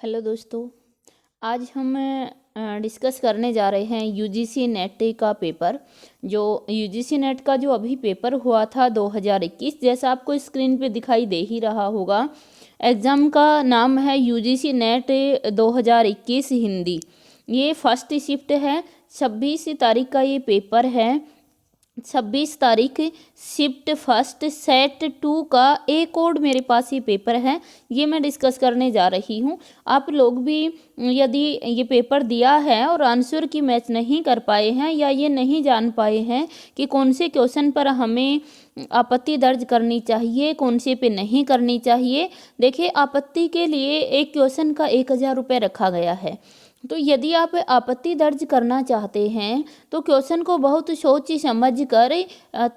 Hello दोस्तों, आज हम डिस्कस करने जा रहे हैं यूजीसी नेट का पेपर। जो यूजीसी नेट का जो अभी पेपर हुआ था 2021, जैसा आपको स्क्रीन पे दिखाई दे ही रहा होगा। एग्ज़ाम का नाम है यूजीसी नेट 2021 हिंदी। ये फर्स्ट शिफ्ट है। 26 तारीख का ये पेपर है। 26 तारीख शिफ्ट फर्स्ट सेट 2 का एक और मेरे पास ये पेपर है, ये मैं डिस्कस करने जा रही हूँ। आप लोग भी यदि ये पेपर दिया है और आंसर की मैच नहीं कर पाए हैं या ये नहीं जान पाए हैं कि कौन से क्वेश्चन पर हमें आपत्ति दर्ज करनी चाहिए, कौन से पे नहीं करनी चाहिए। देखिए, आपत्ति के लिए एक क्वेश्चन का 1000 रुपये रखा गया है। तो यदि आप आपत्ति दर्ज करना चाहते हैं तो क्वेश्चन को बहुत सोच समझ कर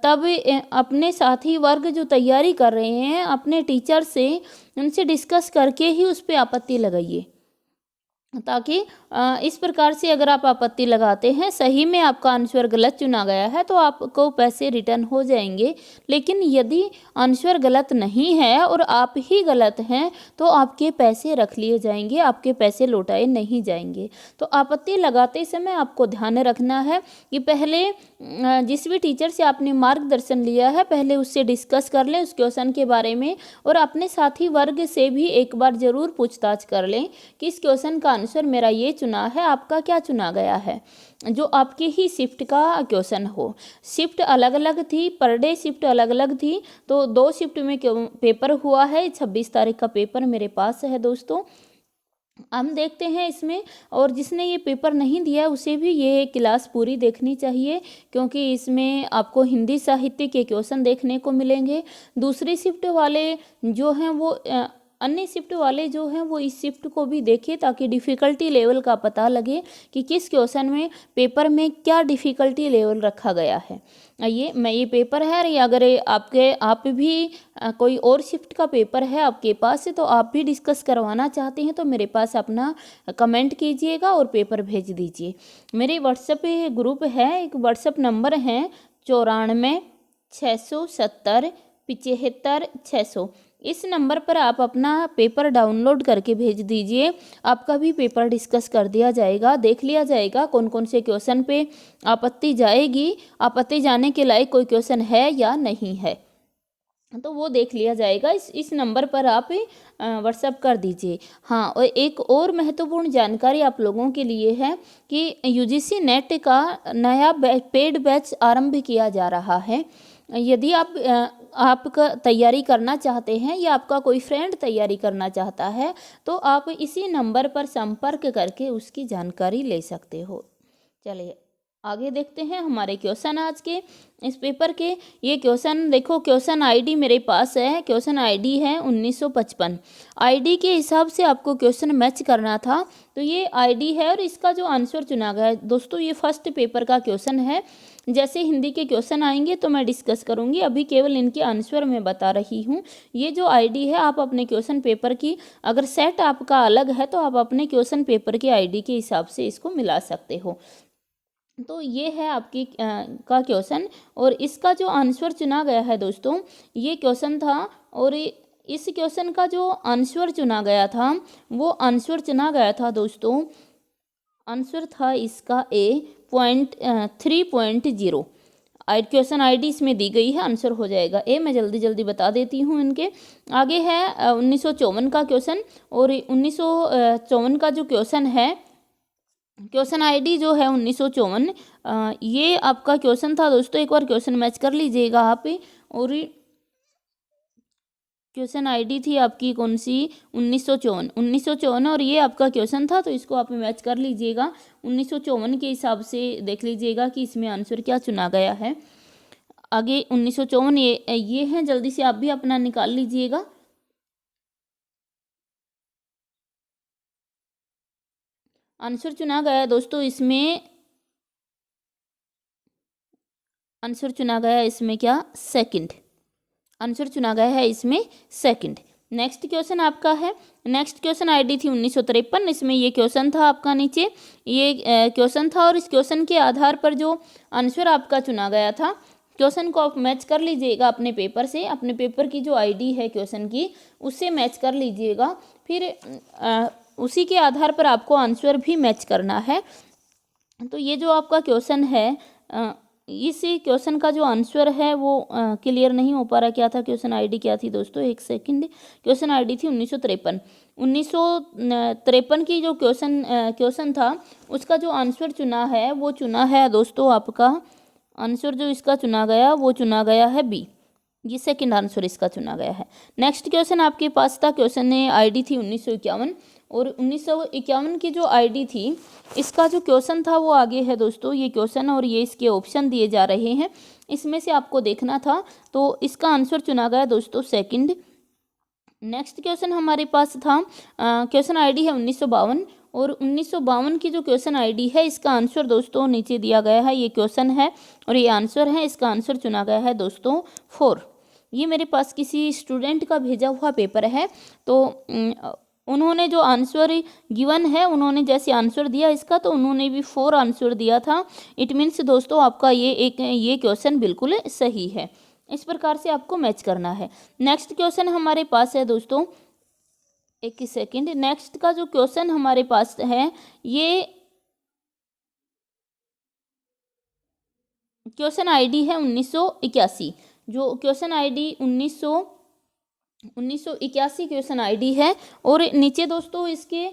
तब अपने साथी वर्ग जो तैयारी कर रहे हैं अपने टीचर से उनसे डिस्कस करके ही उस पर आपत्ति लगाइए, ताकि इस प्रकार से अगर आप आपत्ति लगाते हैं, सही में आपका आंसर गलत चुना गया है तो आपको पैसे रिटर्न हो जाएंगे। लेकिन यदि आंसर गलत नहीं है और आप ही गलत हैं तो आपके पैसे रख लिए जाएंगे, आपके पैसे लौटाए नहीं जाएंगे। तो आपत्ति लगाते समय आपको ध्यान रखना है कि पहले जिस भी टीचर से आपने मार्गदर्शन लिया है पहले उससे डिस्कस कर लें उस क्वेश्चन के बारे में, और अपने साथी वर्ग से भी एक बार ज़रूर पूछताछ कर लें कि इस क्वेश्चन का आंसर मेरा ये चुना है, आपका क्या चुना गया है, जो आपकी ही शिफ्ट का क्वेश्चन हो। शिफ्ट अलग अलग थी, पर डे शिफ्ट अलग अलग थी, तो 2 शिफ्ट में पेपर हुआ है। 26 तारीख का पेपर मेरे पास है दोस्तों। हम देखते हैं इसमें, और जिसने ये पेपर नहीं दिया उसे भी ये क्लास पूरी देखनी चाहिए, क्योंकि इसमें आपको हिंदी साहित्य के क्वेश्चन देखने को मिलेंगे। दूसरी शिफ्ट वाले जो हैं वो अन्य शिफ्ट वाले जो हैं वो इस शिफ्ट को भी देखें, ताकि डिफ़िकल्टी लेवल का पता लगे कि किस क्वेश्चन में पेपर में क्या डिफ़िकल्टी लेवल रखा गया है। ये पेपर है, या अगर आप भी कोई और शिफ्ट का पेपर है आपके पास से तो आप भी डिस्कस करवाना चाहते हैं तो मेरे पास अपना कमेंट कीजिएगा और पेपर भेज दीजिए। मेरे व्हाट्सएप पे ग्रुप है, एक व्हाट्सएप नंबर है 94 670 75 600। इस नंबर पर आप अपना पेपर डाउनलोड करके भेज दीजिए। आपका भी पेपर डिस्कस कर दिया जाएगा, देख लिया जाएगा कौन कौन से क्वेश्चन पे आपत्ति जाएगी, आपत्ति जाने के लायक कोई क्वेश्चन है या नहीं है, तो वो देख लिया जाएगा। इस नंबर पर आप व्हाट्सएप कर दीजिए। हाँ, और एक और महत्वपूर्ण जानकारी आप लोगों के लिए है कि यूजीसी नेट का नया पेड बैच आरंभ किया जा रहा है। यदि आपका तैयारी करना चाहते हैं या आपका कोई फ्रेंड तैयारी करना चाहता है तो आप इसी नंबर पर संपर्क करके उसकी जानकारी ले सकते हो। चलिए आगे देखते हैं हमारे क्वेश्चन आज के इस पेपर के। ये क्वेश्चन देखो, क्वेश्चन आईडी मेरे पास है, क्वेश्चन आईडी है 1955। आईडी के हिसाब से आपको क्वेश्चन मैच करना था, तो ये आईडी है और इसका जो आंसर चुना गया है दोस्तों, ये फर्स्ट पेपर का क्वेश्चन है। जैसे हिंदी के क्वेश्चन आएंगे तो मैं डिस्कस करूंगी, अभी केवल इनके आंसर मैं बता रही हूँ। ये जो आईडी है आप अपने क्वेश्चन पेपर की, अगर सेट आपका अलग है तो आप अपने क्वेश्चन पेपर की आईडी के हिसाब से इसको मिला सकते हो। तो ये है आपकी का क्वेश्चन, और इसका जो आंसर चुना गया है दोस्तों, ये क्वेश्चन था, और इस क्वेश्चन का जो आंसर चुना गया था वो आंसर चुना गया था दोस्तों, आंसर था इसका A.3.0। क्वेश्चन आईडी इसमें दी गई है, आंसर हो जाएगा ए। मैं जल्दी जल्दी बता देती हूँ इनके। आगे है 1954 का क्वेश्चन, और 1954 का जो क्वेश्चन है, क्वेश्चन आईडी जो है 1954, ये आपका क्वेश्चन था दोस्तों। एक बार क्वेश्चन मैच कर लीजिएगा आप। और क्वेश्चन आईडी थी आपकी कौन सी, 1954, और ये आपका क्वेश्चन था, तो इसको आप मैच कर लीजिएगा 1954 के हिसाब से। देख लीजिएगा कि इसमें आंसर क्या चुना गया है। आगे 1954 ये है, जल्दी से आप भी अपना निकाल लीजिएगा। आंसर चुना गया है दोस्तों इसमें, आंसर चुना गया है इसमें क्या, सेकंड। आंसर चुना गया है इसमें सेकंड। नेक्स्ट क्वेश्चन आपका है, नेक्स्ट क्वेश्चन आईडी थी 1953। इसमें ये क्वेश्चन था आपका, नीचे ये क्वेश्चन था, और इस क्वेश्चन के आधार पर जो आंसर आपका चुना गया था, क्वेश्चन को आप मैच कर लीजिएगा अपने पेपर से, अपने पेपर की जो आईडी है क्वेश्चन की उससे मैच कर लीजिएगा। फिर उसी के आधार पर आपको आंसर भी मैच करना है। तो ये जो आपका क्वेश्चन है, इस क्वेश्चन का जो आंसर है वो क्लियर नहीं हो पा रहा। क्या था क्वेश्चन आईडी, क्या थी दोस्तों, एक सेकंड। क्वेश्चन आईडी थी 1953। 1953 की जो क्वेश्चन था उसका जो आंसर चुना है वो चुना है दोस्तों, आपका आंसर जो इसका चुना गया वो चुना गया है बी। ये सेकंड आंसर इसका चुना गया है। नेक्स्ट क्वेश्चन आपके पास था, क्वेश्चन ने आईडी थी 1951, और 1951 की जो आईडी थी इसका जो क्वेश्चन था वो आगे है दोस्तों ये क्वेश्चन, और ये इसके ऑप्शन दिए जा रहे हैं, इसमें से आपको देखना था। तो इसका आंसर चुना गया दोस्तों सेकंड। नेक्स्ट क्वेश्चन हमारे पास था, क्वेश्चन आईडी है 1952, और 1952 की जो क्वेश्चन आईडी है इसका आंसर दोस्तों नीचे दिया गया है। ये क्वेश्चन है और ये आंसर है, इसका आंसर चुना गया है दोस्तों 4। ये मेरे पास किसी स्टूडेंट का भेजा हुआ पेपर है, तो उन्होंने जो आंसर गिवन है, उन्होंने जैसे आंसर दिया इसका, तो उन्होंने भी 4 आंसर दिया था। इट मीन्स दोस्तों आपका ये क्वेश्चन बिल्कुल सही है। इस प्रकार से आपको मैच करना है। नेक्स्ट क्वेश्चन हमारे पास है दोस्तों, एक सेकंड, नेक्स्ट का जो क्वेश्चन हमारे पास है ये क्वेश्चन आईडी है 1981। जो क्वेश्चन आईडी 1981 क्वेश्चन आईडी है, और नीचे दोस्तों इसके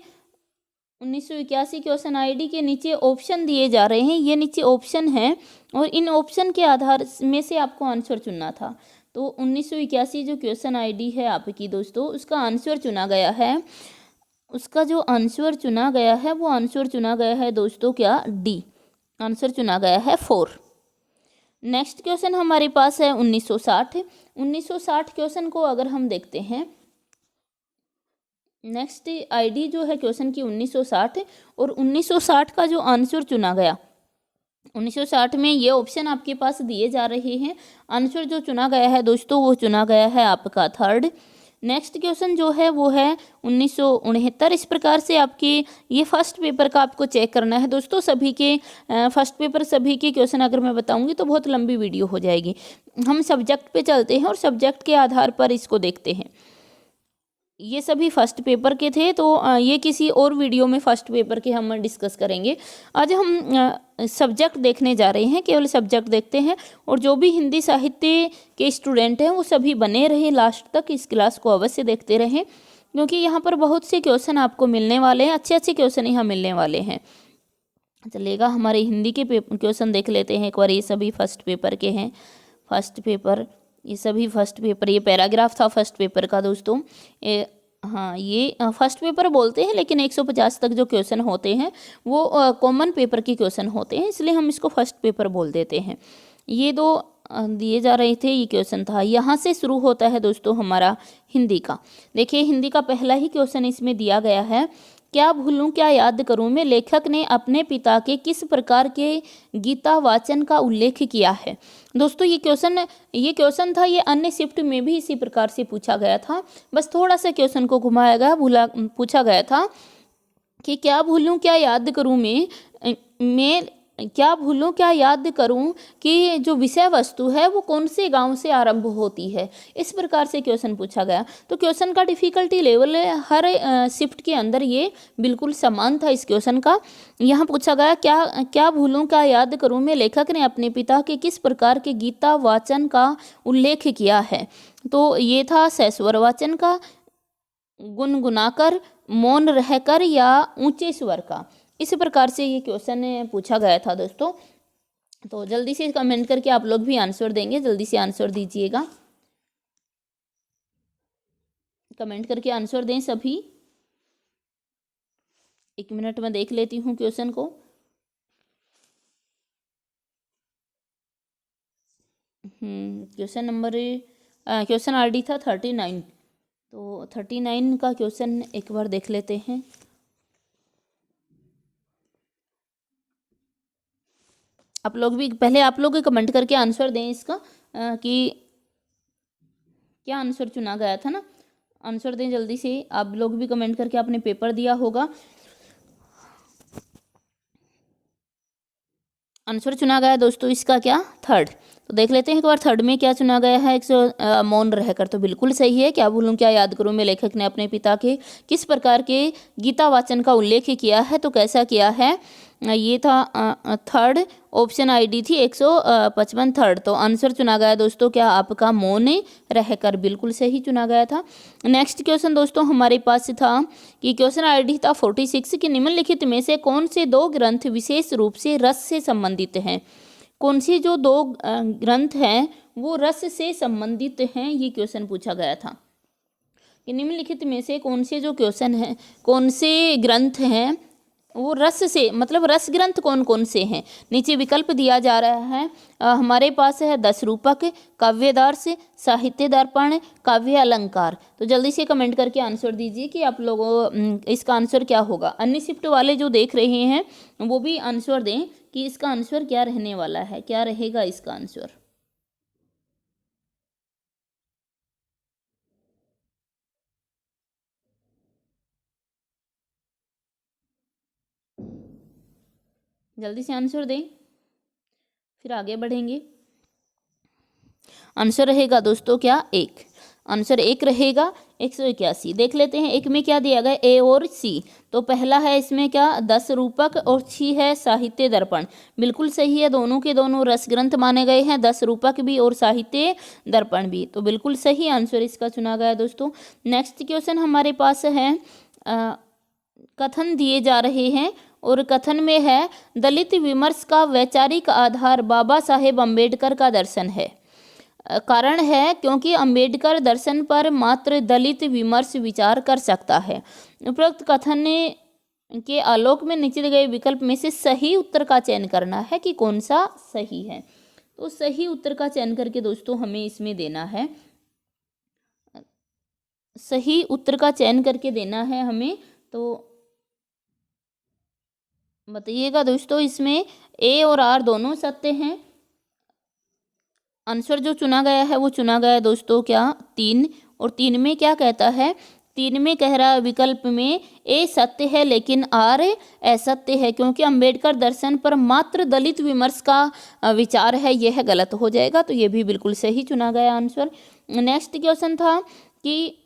1981 क्वेश्चन आईडी के नीचे ऑप्शन दिए जा रहे हैं। ये नीचे ऑप्शन है और इन ऑप्शन के आधार में से आपको आंसर चुनना था। तो 1981 जो क्वेश्चन आईडी है आपकी दोस्तों, उसका आंसर चुना गया है, उसका जो आंसर चुना गया है वो आंसर चुना गया है दोस्तों क्या, डी। आंसर चुना गया है 4। नेक्स्ट क्वेश्चन हमारे पास है 1960। 1960 क्वेश्चन को अगर हम देखते हैं, नेक्स्ट आईडी जो है क्वेश्चन की 1960, और 1960 का जो आंसर चुना गया 1960 में ये ऑप्शन आपके पास दिए जा रहे हैं। आंसर जो चुना गया है दोस्तों वो चुना गया है आपका 3rd। नेक्स्ट क्वेश्चन जो है वो है 1969। इस प्रकार से आपके ये फर्स्ट पेपर का आपको चेक करना है दोस्तों। सभी के फर्स्ट पेपर सभी के क्वेश्चन अगर मैं बताऊंगी तो बहुत लंबी वीडियो हो जाएगी। हम सब्जेक्ट पे चलते हैं और सब्जेक्ट के आधार पर इसको देखते हैं। ये सभी फर्स्ट पेपर के थे, तो ये किसी और वीडियो में फर्स्ट पेपर के हम डिस्कस करेंगे। आज हम सब्जेक्ट देखने जा रहे हैं, केवल सब्जेक्ट देखते हैं। और जो भी हिंदी साहित्य के स्टूडेंट हैं वो सभी बने रहे लास्ट तक, इस क्लास को अवश्य देखते रहें, क्योंकि यहाँ पर बहुत से क्वेश्चन आपको मिलने वाले हैं, अच्छे अच्छे क्वेश्चन यहाँ मिलने वाले हैं। चलेगा, हमारे हिंदी के क्वेश्चन देख लेते हैं एक बार। ये सभी फर्स्ट पेपर के हैं। फर्स्ट पेपर, ये सभी फर्स्ट पेपर, ये पैराग्राफ था फर्स्ट पेपर का दोस्तों। हाँ, ये फर्स्ट पेपर बोलते हैं, लेकिन 150 तक जो क्वेश्चन होते हैं वो कॉमन पेपर के क्वेश्चन होते हैं, इसलिए हम इसको फर्स्ट पेपर बोल देते हैं। ये दो दिए जा रहे थे, ये क्वेश्चन था। यहाँ से शुरू होता है दोस्तों हमारा हिंदी का। देखिए, हिंदी का पहला ही क्वेश्चन इसमें दिया गया है, क्या भूलूं क्या याद करूं में लेखक ने अपने पिता के किस प्रकार के गीता वाचन का उल्लेख किया है। दोस्तों ये क्वेश्चन था, ये अन्य शिफ्ट में भी इसी प्रकार से पूछा गया था, बस थोड़ा सा क्वेश्चन को घुमाया गया। पूछा गया था कि क्या भूलूं क्या याद करूं में क्या भूलूं क्या याद करूं कि जो विषय वस्तु है वो कौन से गांव से आरंभ होती है। इस प्रकार से क्वेश्चन पूछा गया। तो क्वेश्चन का डिफिकल्टी लेवल हर शिफ्ट के अंदर ये बिल्कुल समान था इस क्वेश्चन का। यहाँ पूछा गया क्या भूलूं क्या याद करूं में लेखक ने अपने पिता के किस प्रकार के गीता वाचन का उल्लेख किया है। तो ये था सस्वर वाचन का, गुनगुनाकर, मौन रहकर या ऊंचे स्वर का। इस प्रकार से ये क्वेश्चन पूछा गया था दोस्तों। तो जल्दी से कमेंट करके आप लोग भी आंसर देंगे, जल्दी से आंसर दीजिएगा, कमेंट करके आंसर दें सभी। 1 मिनट में देख लेती हूँ क्वेश्चन को। क्वेश्चन आईडी था 39। तो 39 का क्वेश्चन एक बार देख लेते हैं। आप लोग भी पहले आप लोग कमेंट करके आंसर दें इसका कि क्या आंसर चुना गया था ना। आंसर दें जल्दी से, आप लोग भी कमेंट करके आपने पेपर दिया होगा। आंसर चुना गया दोस्तों इसका क्या, 3rd। तो देख लेते हैं एक बार थर्ड में क्या चुना गया है। मौन रहकर, तो बिल्कुल सही है। क्या भूलूं क्या याद करूं में लेखक ने अपने पिता के किस प्रकार के गीता वाचन का उल्लेख किया है, तो कैसा किया है, ये था थर्ड ऑप्शन आईडी थी 155 थर्ड। तो आंसर चुना गया दोस्तों क्या आपका मौन रहकर, बिल्कुल सही चुना गया था। नेक्स्ट क्वेश्चन दोस्तों हमारे पास था कि क्वेश्चन आईडी था 46 कि निम्नलिखित में से कौन से दो ग्रंथ विशेष रूप से रस से संबंधित हैं। कौन सी जो दो ग्रंथ हैं वो रस से संबंधित हैं, ये क्वेश्चन पूछा गया था कि निम्नलिखित में से कौन से जो क्वेश्चन हैं, कौन से ग्रंथ हैं वो रस से, मतलब रस ग्रंथ कौन कौन से हैं। नीचे विकल्प दिया जा रहा है, हमारे पास है 10 रूपक, काव्यदर्श, साहित्य दर्पण, काव्य अलंकार। तो जल्दी से कमेंट करके आंसर दीजिए कि आप लोगों इसका आंसर क्या होगा। अन्य शिफ्ट वाले जो देख रहे हैं वो भी आंसर दें कि इसका आंसर क्या रहने वाला है, क्या रहेगा इसका आंसर। जल्दी से आंसर दें फिर आगे बढ़ेंगे। आंसर रहेगा दोस्तों क्या एक, आंसर एक रहेगा 181। देख लेते हैं एक में क्या दिया गया, ए और सी। तो पहला है इसमें क्या 10 रूपक और सी है साहित्य दर्पण, बिल्कुल सही है। दोनों के दोनों रस ग्रंथ माने गए हैं, 10 रूपक भी और साहित्य दर्पण भी, तो बिल्कुल सही आंसर इसका चुना गया दोस्तों। नेक्स्ट क्वेश्चन हमारे पास है, कथन दिए जा रहे हैं और कथन में है दलित विमर्श का वैचारिक आधार बाबा साहेब अम्बेडकर का दर्शन है। कारण है क्योंकि अंबेडकर दर्शन पर मात्र दलित विमर्श विचार कर सकता है। उपरोक्त कथन के आलोक में नीचे दिए गए विकल्प में से सही उत्तर का चयन करना है कि कौन सा सही है। तो सही उत्तर का चयन करके दोस्तों हमें इसमें देना है, सही उत्तर का चयन करके देना है हमें। तो बताइएगा दोस्तों, इसमें ए और आर दोनों सत्य हैं। आंसर जो चुना गया है वो चुना गया है दोस्तों क्या 3, और 3 में क्या कहता है, 3 में कह रहा है विकल्प में ए सत्य है लेकिन आर असत्य है, क्योंकि अंबेडकर दर्शन पर मात्र दलित विमर्श का विचार है, यह गलत हो जाएगा। तो ये भी बिल्कुल सही चुना गया आंसर। नेक्स्ट क्वेश्चन था कि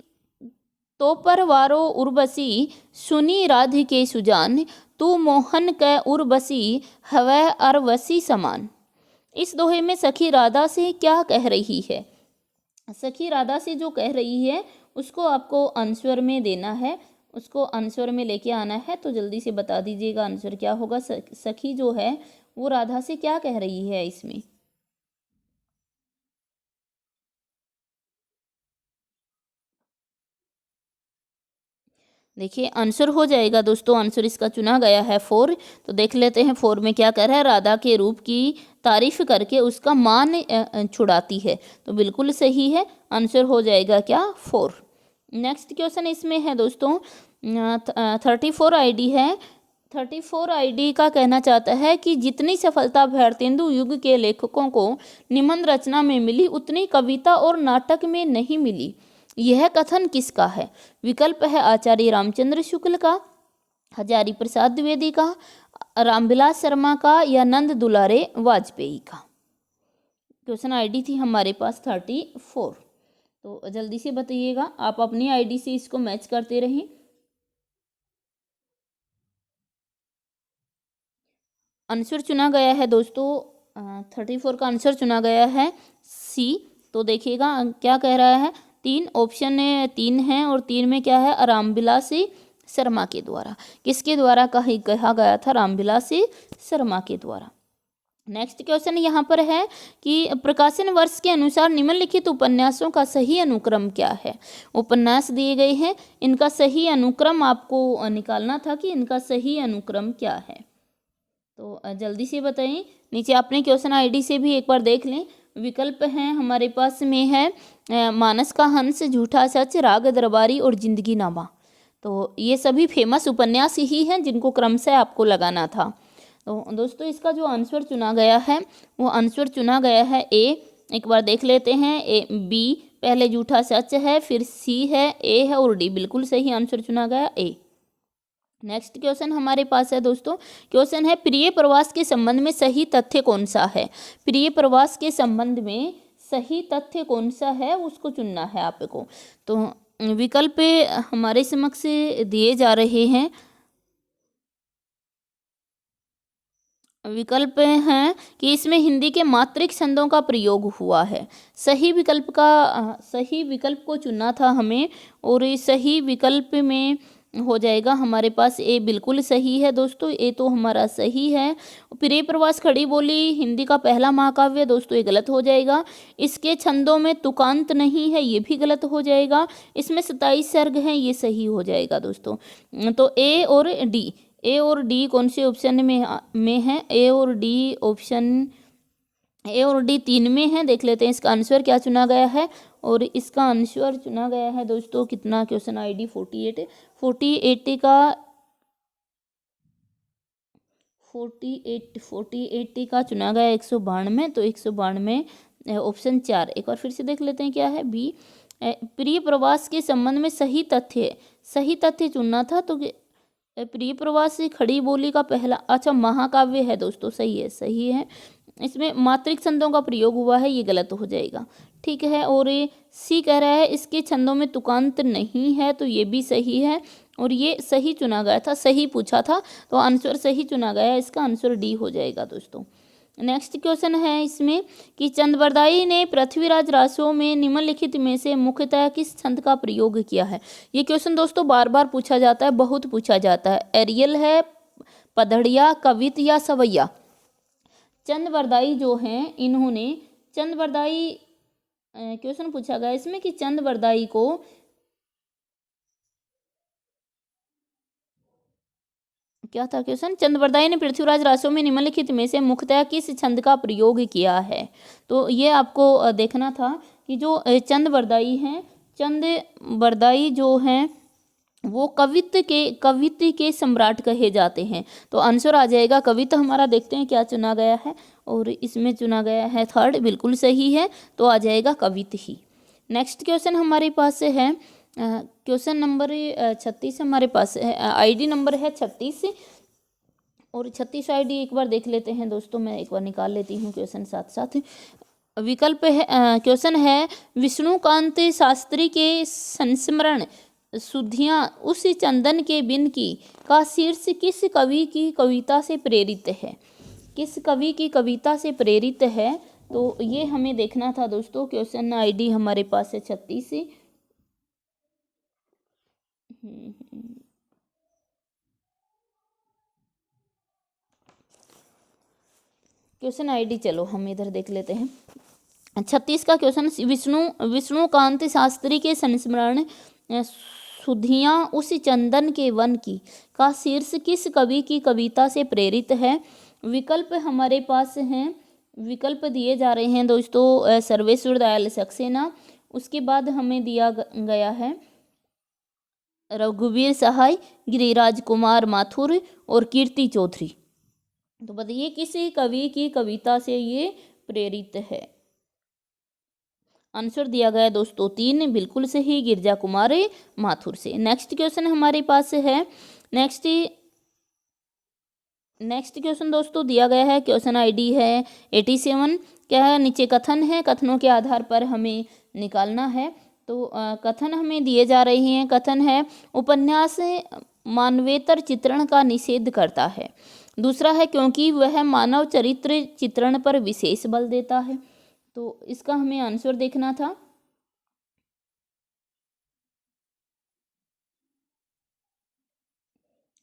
तो पर वारो उर्वशी सुनी राधिके सुजान, तू मोहन कै उर्वशी हवै अरवसी समान। इस दोहे में सखी राधा से क्या कह रही है। सखी राधा से जो कह रही है उसको आपको आंसर में देना है, उसको आंसर में लेके आना है। तो जल्दी से बता दीजिएगा आंसर क्या होगा। सखी जो है वो राधा से क्या कह रही है इसमें। देखिए आंसर हो जाएगा दोस्तों, आंसर इसका चुना गया है 4। तो देख लेते हैं 4 में क्या कर रहा है, राधा के रूप की तारीफ करके उसका मान छुड़ाती है, तो बिल्कुल सही है। आंसर हो जाएगा क्या 4। नेक्स्ट क्वेश्चन इसमें है दोस्तों 34 आईडी है। 34 आईडी का कहना चाहता है कि जितनी सफलता भारतेंदु युग के लेखकों को निबंध रचना में मिली उतनी कविता और नाटक में नहीं मिली। यह कथन किसका है। विकल्प है आचार्य रामचंद्र शुक्ल का, हजारी प्रसाद द्विवेदी का, रामविलास शर्मा का, या नंद दुलारे वाजपेयी का। क्वेश्चन आईडी थी हमारे पास 34। तो जल्दी से बताइएगा, आप अपनी आईडी से इसको मैच करते रहें। आंसर चुना गया है दोस्तों 34 का आंसर चुना गया है सी। तो देखिएगा क्या कह रहा है, 3 ऑप्शन 3 है और 3 में क्या है, रामविलास शर्मा के द्वारा। किसके द्वारा कहा गया था, रामविलास शर्मा के द्वारा। नेक्स्ट क्वेश्चन यहाँ पर है कि प्रकाशन वर्ष के अनुसार निम्नलिखित उपन्यासों का सही अनुक्रम क्या है। उपन्यास दिए गए हैं, इनका सही अनुक्रम आपको निकालना था कि इनका सही अनुक्रम क्या है। तो जल्दी से बताएं, नीचे अपने क्वेश्चन आईडी से भी एक बार देख लें। विकल्प हैं हमारे पास में है मानस का हंस, झूठा सच, राग दरबारी और जिंदगी नामा। तो ये सभी फेमस उपन्यास ही हैं जिनको क्रम से आपको लगाना था। तो दोस्तों इसका जो आंसर चुना गया है वो आंसर चुना गया है ए। एक बार देख लेते हैं, ए बी पहले झूठा सच है, फिर सी है, ए है और डी। बिल्कुल सही आंसर चुना गया ए। नेक्स्ट क्वेश्चन हमारे पास है दोस्तों, क्वेश्चन है प्रिय प्रवास के संबंध में सही तथ्य कौन सा है। प्रिय प्रवास के संबंध में सही तथ्य कौन सा है उसको चुनना है आपको। तो विकल्प हमारे समक्ष दिए जा रहे हैं। विकल्प हैं कि इसमें हिंदी के मात्रिक छंदों का प्रयोग हुआ है। सही विकल्प को चुनना था हमें, और इस सही विकल्प में हो जाएगा हमारे पास ए बिल्कुल सही है दोस्तों, ए तो हमारा सही है। प्रिय प्रवास खड़ी बोली हिंदी का पहला महाकाव्य दोस्तों, ये गलत हो जाएगा। इसके छंदों में तुकांत नहीं है, ये भी गलत हो जाएगा। इसमें 27 सर्ग हैं, ये सही हो जाएगा दोस्तों। तो ए और डी कौन से ऑप्शन में है। ए और डी 3 में है। देख लेते हैं इसका आंसर क्या चुना गया है, और इसका आंसर चुना गया है दोस्तों कितना, क्वेश्चन आईडी 48 का चुना गया 192, तो 192 ऑप्शन 4। एक बार फिर से देख लेते हैं क्या है बी। प्रिय प्रवास के संबंध में सही तथ्य चुनना था, तो प्रिय प्रवास से खड़ी बोली का पहला, अच्छा महाकाव्य है दोस्तों, सही है। इसमें मात्रिक छंदों का प्रयोग हुआ है, ये गलत हो जाएगा, ठीक है। और ये सी कह रहा है इसके छंदों में तुकांत नहीं है, तो ये भी सही है, और ये सही चुना गया था, सही पूछा था, तो आंसर सही चुना गया, इसका आंसर डी हो जाएगा दोस्तों। नेक्स्ट क्वेश्चन है इसमें कि चंद्रबरदाई ने पृथ्वीराज रासों में निम्नलिखित में से मुख्यतः किस छंद का प्रयोग किया है। ये क्वेश्चन दोस्तों बार बार पूछा जाता है, बहुत पूछा जाता है। एरियल है, पधड़िया, कवित या सवैया। चंद्रबरदाई जो हैं इन्होंने क्वेश्चन पूछा गया इसमें कि चंद्रबरदाई को क्या था क्वेश्चन, चंद्रबरदाई ने पृथ्वीराज रासों में निम्नलिखित में से मुख्यतः किस छंद का प्रयोग किया है। तो ये आपको देखना था कि जो चंद्रबरदाई जो हैं वो कवित्व के सम्राट कहे जाते हैं, तो आंसर आ जाएगा कवित्व हमारा। देखते हैं क्या चुना गया है, और इसमें चुना गया है थर्ड, बिल्कुल सही है, तो आ जाएगा कवित्व ही। नेक्स्ट क्वेश्चन हमारे पास है क्वेश्चन नंबर 36 हमारे पास है, आईडी नंबर है 36, और 36 आईडी एक बार देख लेते हैं दोस्तों, मैं एक बार निकाल लेती हूँ क्वेश्चन साथ साथ। विकल्प है, क्वेश्चन है विष्णुकांत शास्त्री के संस्मरण सुधियाँ उस चंदन के बिन की का शीर्ष किस कवि की कविता से प्रेरित है। किस कवि की कविता से प्रेरित है, तो ये हमें देखना था दोस्तों। क्वेश्चन आईडी हमारे पास है 36। क्वेश्चन आईडी चलो हम इधर देख लेते हैं। 36 का क्वेश्चन, विष्णुकांत शास्त्री के संस्मरण सुधियाँ उस चंदन के वन की का शीर्ष किस कवि की कविता से प्रेरित है। विकल्प हमारे पास हैं, विकल्प दिए जा रहे हैं दोस्तों, सर्वेश्वर दयाल सक्सेना, उसके बाद हमें दिया गया है रघुवीर सहाय, गिरिराज कुमार माथुर और कीर्ति चौधरी। तो बताइए किसी कवि की कविता से ये प्रेरित है। आंसर दिया गया दोस्तों 3, बिल्कुल सही, गिरजा कुमार माथुर से। नेक्स्ट क्वेश्चन हमारे पास है, नेक्स्ट क्वेश्चन दोस्तों दिया गया है, क्वेश्चन आईडी है 87। क्या है, नीचे कथन है, कथनों के आधार पर हमें निकालना है। तो कथन हमें दिए जा रहे हैं। कथन है उपन्यास मानवेतर चित्रण का निषेध करता है। दूसरा है क्योंकि वह मानव चरित्र चित्रण पर विशेष बल देता है। तो इसका हमें आंसर देखना था।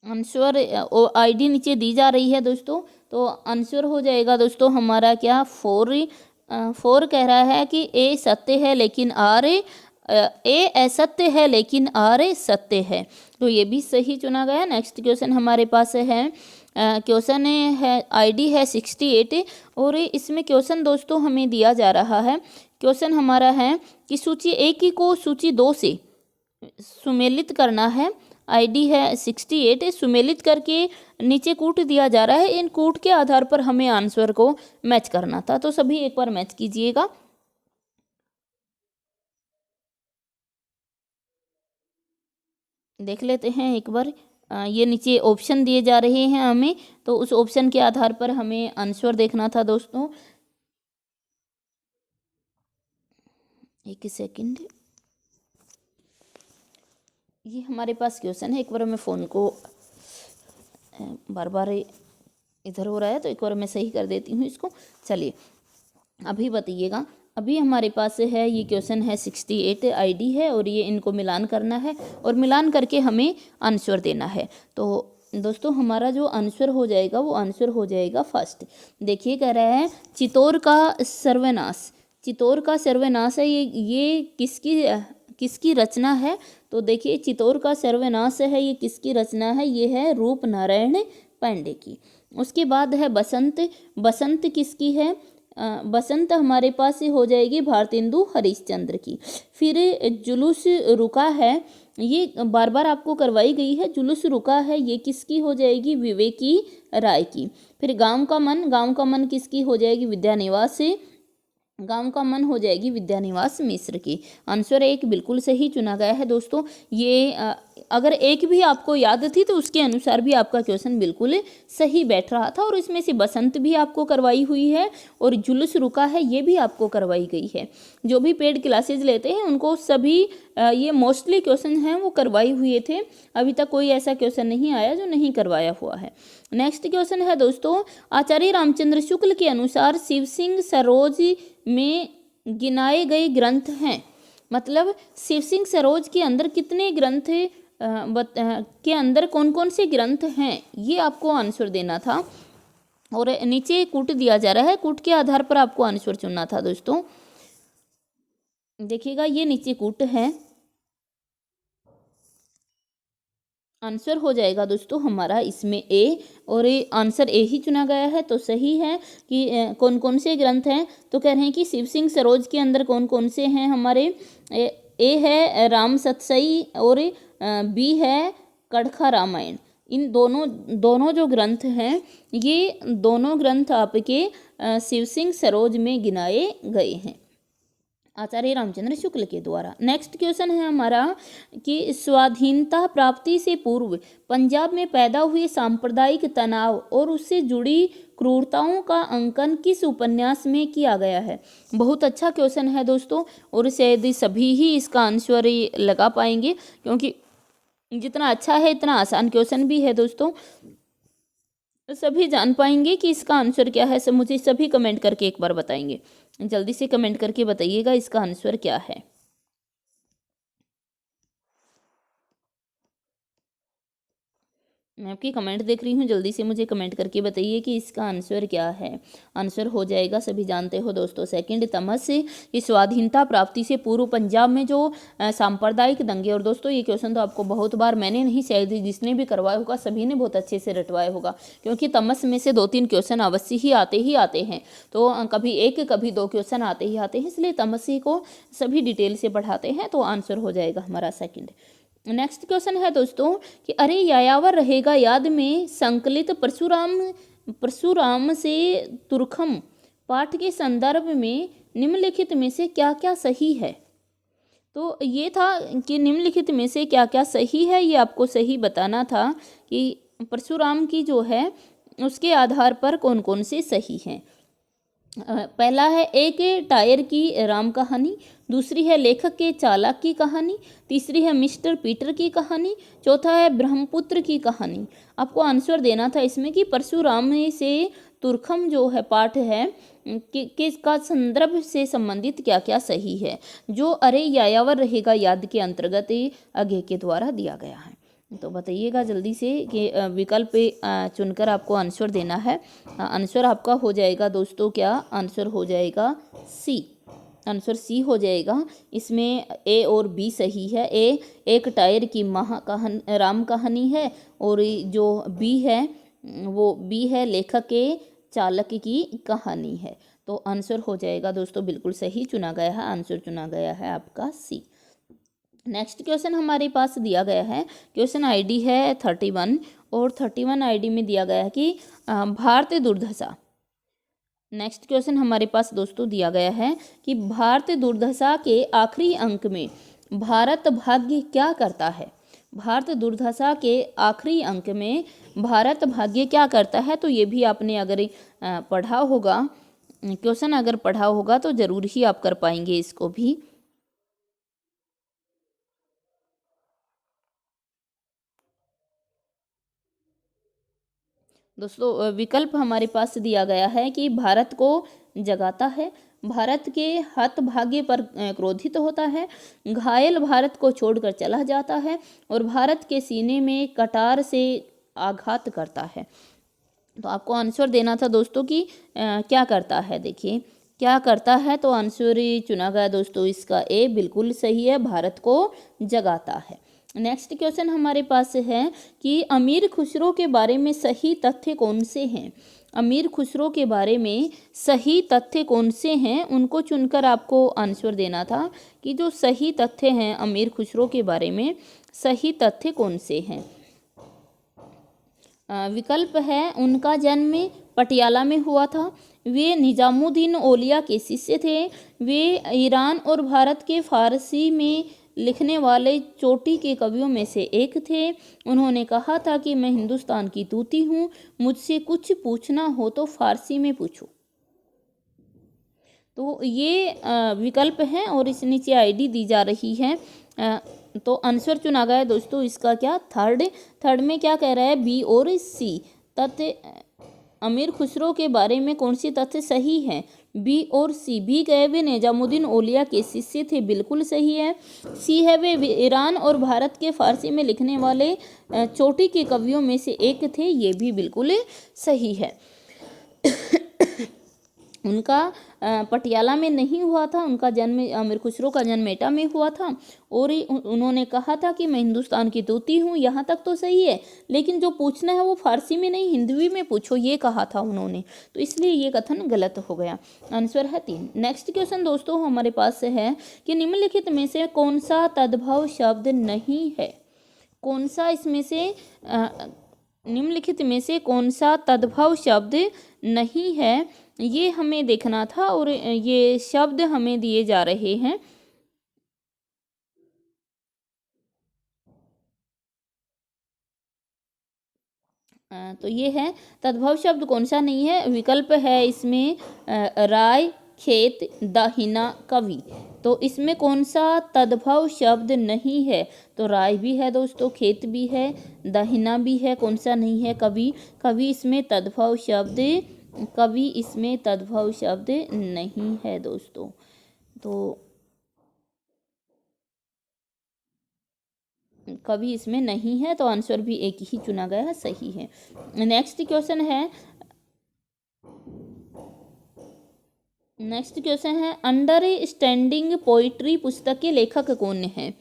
आंसर आईडी नीचे दी जा रही है दोस्तों, तो आंसर हो जाएगा दोस्तों हमारा क्या 4 कह रहा है कि ए सत्य है लेकिन ए असत्य है लेकिन आर सत्य है, तो ये भी सही चुना गया। नेक्स्ट क्वेश्चन हमारे पास है, क्वेश्चन है आईडी है 68, और इसमें क्वेश्चन दोस्तों हमें दिया जा रहा है। क्वेश्चन हमारा है कि सूची 1 को सूची 2 से सुमेलित करना है। आईडी है 68, सुमेलित करके नीचे कूट दिया जा रहा है। इन कूट के आधार पर हमें आंसर को मैच करना था, तो सभी एक बार मैच कीजिएगा। देख लेते हैं एक बार ये नीचे ऑप्शन दिए जा रहे हैं हमें, तो उस ऑप्शन के आधार पर हमें आंसर देखना था दोस्तों। एक सेकंड, ये हमारे पास क्वेश्चन है। एक बार मैं फ़ोन को बार बार इधर हो रहा है, तो एक बार मैं सही कर देती हूँ इसको। चलिए अभी बताइएगा। अभी हमारे पास है ये क्वेश्चन है 68 आईडी है, और ये इनको मिलान करना है और मिलान करके हमें आंसर देना है। तो दोस्तों हमारा जो आंसर हो जाएगा वो आंसर हो जाएगा फर्स्ट। देखिए कह रहा है चित्तौर का सर्वनाश। चित्तौर का सर्वनाश है, ये किसकी रचना है? तो देखिए चित्तौर का सर्वनाश है, ये किसकी रचना है? ये है रूप नारायण पांडे की। उसके बाद है बसंत। बसंत किसकी है? बसंत हमारे पास हो जाएगी भारतेंदु हरिश्चंद्र की। फिर जुलूस रुका है, ये बार बार आपको करवाई गई है। जुलूस रुका है, ये किसकी हो जाएगी? विवेकी राय की। फिर गांव का मन। गांव का मन किसकी हो जाएगी? विद्यानिवास से। गांव का मन हो जाएगी विद्यानिवास मिश्र की। आंसर एक बिल्कुल सही चुना गया है दोस्तों। ये अगर एक भी आपको याद थी तो उसके अनुसार भी आपका क्वेश्चन बिल्कुल सही बैठ रहा था। और इसमें से बसंत भी आपको करवाई हुई है और जुलूस रुका है ये भी आपको करवाई गई है। जो भी पेड क्लासेज लेते हैं उनको सभी ये मोस्टली क्वेश्चन हैं वो करवाई हुए थे। अभी तक कोई ऐसा क्वेश्चन नहीं आया जो नहीं करवाया हुआ है। नेक्स्ट क्वेश्चन है दोस्तों, आचार्य रामचंद्र शुक्ल के अनुसार शिव सिंह सरोज में गिनाए गए ग्रंथ हैं। मतलब शिव सिंह सरोज के अंदर कितने ग्रंथ के अंदर कौन कौन से ग्रंथ हैं, ये आपको आंसर देना था। और नीचे कूट दिया जा रहा है, कूट के आधार पर आपको आंसर चुनना था दोस्तों। देखिएगा ये नीचे कूट है, आंसर हो जाएगा दोस्तों हमारा इसमें ए। और ये आंसर ए ही चुना गया है तो सही है कि कौन कौन से ग्रंथ हैं। तो कह रहे हैं कि शिव सिंह सरोज के अंदर कौन कौन से हैं हमारे। ए है राम सतसई और बी है कड़खा रामायण। इन दोनों जो ग्रंथ हैं ये दोनों ग्रंथ आपके शिव सिंह सरोज में गिनाए गए हैं आचार्य रामचंद्र शुक्ल के द्वारा। नेक्स्ट क्वेश्चन है हमारा कि स्वाधीनता प्राप्ति से पूर्व पंजाब में पैदा हुए सांप्रदायिक तनाव और उससे जुड़ी क्रूरताओं का अंकन किस उपन्यास में किया गया है। बहुत अच्छा क्वेश्चन है दोस्तों, और शायद सभी ही इसका आंसर लगा पाएंगे क्योंकि जितना अच्छा है इतना आसान क्वेश्चन भी है दोस्तों। सभी जान पाएंगे कि इसका आंसर क्या है। सब मुझे सभी कमेंट करके एक बार बताएंगे, जल्दी से कमेंट करके बताइएगा इसका आंसर क्या है। मैं आपकी कमेंट देख रही हूँ, जल्दी से मुझे कमेंट करके बताइए कि इसका आंसर क्या है। आंसर हो जाएगा, सभी जानते हो दोस्तों, सेकंड तमस से। इस स्वाधीनता प्राप्ति से पूर्व पंजाब में जो सांप्रदायिक दंगे। और दोस्तों ये क्वेश्चन तो आपको बहुत बार मैंने नहीं, शायद जिसने भी करवाया होगा सभी ने बहुत अच्छे से रटवाया होगा, क्योंकि तमस में से 2-3 क्वेश्चन अवश्य ही आते हैं। तो कभी एक कभी 2 क्वेश्चन आते ही आते हैं, इसलिए तमसी को सभी डिटेल से पढ़ाते हैं। तो आंसर हो जाएगा हमारा सेकंड। नेक्स्ट क्वेश्चन है दोस्तों कि अरे यायावर रहेगा याद में संकलित परशुराम से तुरखम पाठ के संदर्भ में निम्नलिखित में से क्या क्या सही है। तो ये था कि निम्नलिखित में से क्या क्या सही है, ये आपको सही बताना था कि परशुराम की जो है उसके आधार पर कौन कौन से सही हैं। पहला है एक टायर की राम कहानी, दूसरी है लेखक के चालक की कहानी, तीसरी है मिस्टर पीटर की कहानी, चौथा है ब्रह्मपुत्र की कहानी। आपको आंसर देना था इसमें कि परशुराम से तुरखम जो है पाठ है किसका संदर्भ से संबंधित क्या क्या सही है, जो अरे यायावर रहेगा याद के अंतर्गत आगे के द्वारा दिया गया है। तो बताइएगा जल्दी से कि विकल्प चुनकर आपको आंसर देना है। आंसर आपका हो जाएगा दोस्तों क्या, आंसर हो जाएगा सी। आंसर सी हो जाएगा। इसमें ए और बी सही है। ए एक टायर की राम कहानी है, और जो बी है वो बी है लेखक के चालक की कहानी है। तो आंसर हो जाएगा दोस्तों बिल्कुल सही चुना गया है। आंसर चुना गया है आपका सी। नेक्स्ट क्वेश्चन हमारे पास दिया गया है, क्वेश्चन आईडी है 31 और 31 आईडी में दिया गया है कि भारतीय दुर्दशा। नेक्स्ट क्वेश्चन हमारे पास दोस्तों दिया गया है कि भारतीय दुर्दशा के आखिरी अंक में भारत भाग्य क्या करता है। भारत दुर्दशा के आखिरी अंक में भारत भाग्य क्या करता है, तो ये भी आपने अगर पढ़ा होगा, क्वेश्चन अगर पढ़ा होगा तो ज़रूर ही आप कर पाएंगे इसको भी। दोस्तों विकल्प हमारे पास दिया गया है कि भारत को जगाता है, भारत के हतभाग्य पर क्रोधित होता है, घायल भारत को छोड़कर चला जाता है, और भारत के सीने में कटार से आघात करता है। तो आपको आंसर देना था दोस्तों कि क्या करता है। देखिए क्या करता है, तो आंसर चुना गया दोस्तों इसका ए, बिल्कुल सही है, भारत को जगाता है। नेक्स्ट क्वेश्चन हमारे पास है कि अमीर खुसरो के बारे में सही तथ्य कौन से हैं। अमीर खुसरो के बारे में सही तथ्य कौन से हैं, उनको चुनकर आपको आंसर देना था कि जो सही तथ्य हैं अमीर खुसरो के बारे में, सही तथ्य कौन से हैं। विकल्प है उनका जन्म पटियाला में हुआ था, वे निजामुद्दीन औलिया के शिष्य थे, वे ईरान और भारत के फारसी में लिखने वाले चोटी के कवियों में से एक थे, उन्होंने कहा था कि मैं हिंदुस्तान की तूती हूँ, मुझसे कुछ पूछना हो तो फारसी में पूछो। तो ये विकल्प हैं और इस नीचे आईडी दी जा रही है। तो आंसर चुना गया है दोस्तों इसका क्या, थर्ड में क्या कह रहा है, बी और सी। तथ्य अमीर खुसरो के बारे में कौन सी तथ्य सही है, बी और सी। बी कहे वे निजामुद्दीन औलिया के शिष्य थे, बिल्कुल सही है। सी है वे ईरान और भारत के फारसी में लिखने वाले चोटी के कवियों में से एक थे, ये भी बिल्कुल सही है। उनका पटियाला में नहीं हुआ था, उनका जन्म अमीर खुसरो का जन्म एटा में हुआ था, और उन्होंने कहा था कि मैं हिंदुस्तान की तूती हूँ, यहाँ तक तो सही है, लेकिन जो पूछना है वो फारसी में नहीं हिंदवी में पूछो, ये कहा था उन्होंने, तो इसलिए ये कथन गलत हो गया। आंसर है 3। नेक्स्ट क्वेश्चन दोस्तों हमारे पास है कि निम्नलिखित में से कौन सा तद्भव शब्द नहीं है। कौन सा इसमें से निम्नलिखित में से कौन सा तद्भव शब्द नहीं है, ये हमें देखना था, और ये शब्द हमें दिए जा रहे हैं। तो ये है तद्भव शब्द कौन सा नहीं है। विकल्प है इसमें राय, खेत, दाहिना, कवि। तो इसमें कौन सा तद्भव शब्द नहीं है, तो राय भी है दोस्तों, खेत भी है, दाहिना भी है, कौन सा नहीं है, कवि। कवि इसमें तद्भव शब्द नहीं है दोस्तों। तो कवि इसमें नहीं है, तो आंसर भी एक ही चुना गया है, सही है। नेक्स्ट क्वेश्चन है अंडरस्टैंडिंग पोइट्री पुस्तक के लेखक कौन है।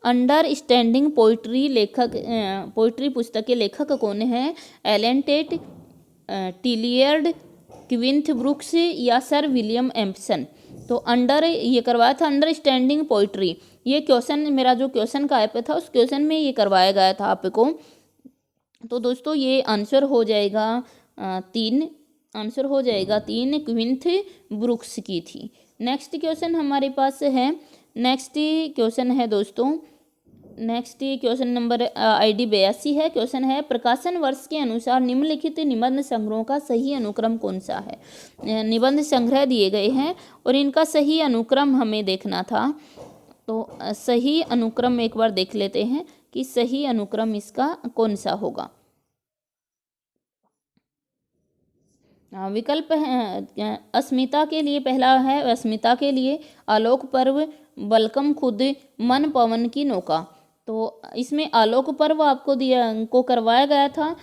अंडरस्टैंडिंग पोइट्री पुस्तक के लेखक कौन है। एलन टेट, टिलियर्ड, क्विंथ ब्रुक्स या सर विलियम एम्पसन। तो ये करवाया था अंडरस्टैंडिंग पोइट्री, ये क्वेश्चन मेरा जो क्वेश्चन का ऐप था उस क्वेश्चन में ये करवाया गया था आपको। तो दोस्तों ये आंसर हो जाएगा 3, आंसर हो जाएगा 3, क्विंथ ब्रुक्स की थी। नेक्स्ट क्वेश्चन हमारे पास है, नेक्स्ट क्वेश्चन नंबर आईडी 82 है। क्वेश्चन है प्रकाशन वर्ष के अनुसार निम्नलिखित निबंध संग्रहों का सही अनुक्रम कौन सा है। निबंध संग्रह दिए गए हैं और इनका सही अनुक्रम हमें देखना था। तो सही अनुक्रम एक बार देख लेते हैं कि सही अनुक्रम इसका कौन सा होगा। विकल्प है अस्मिता के लिए, पहला है अस्मिता के लिए, आलोक पर्व, बलकम खुद, मन पवन की नौका। तो इसमें आलोक पर्व आपको को करवाया गया था,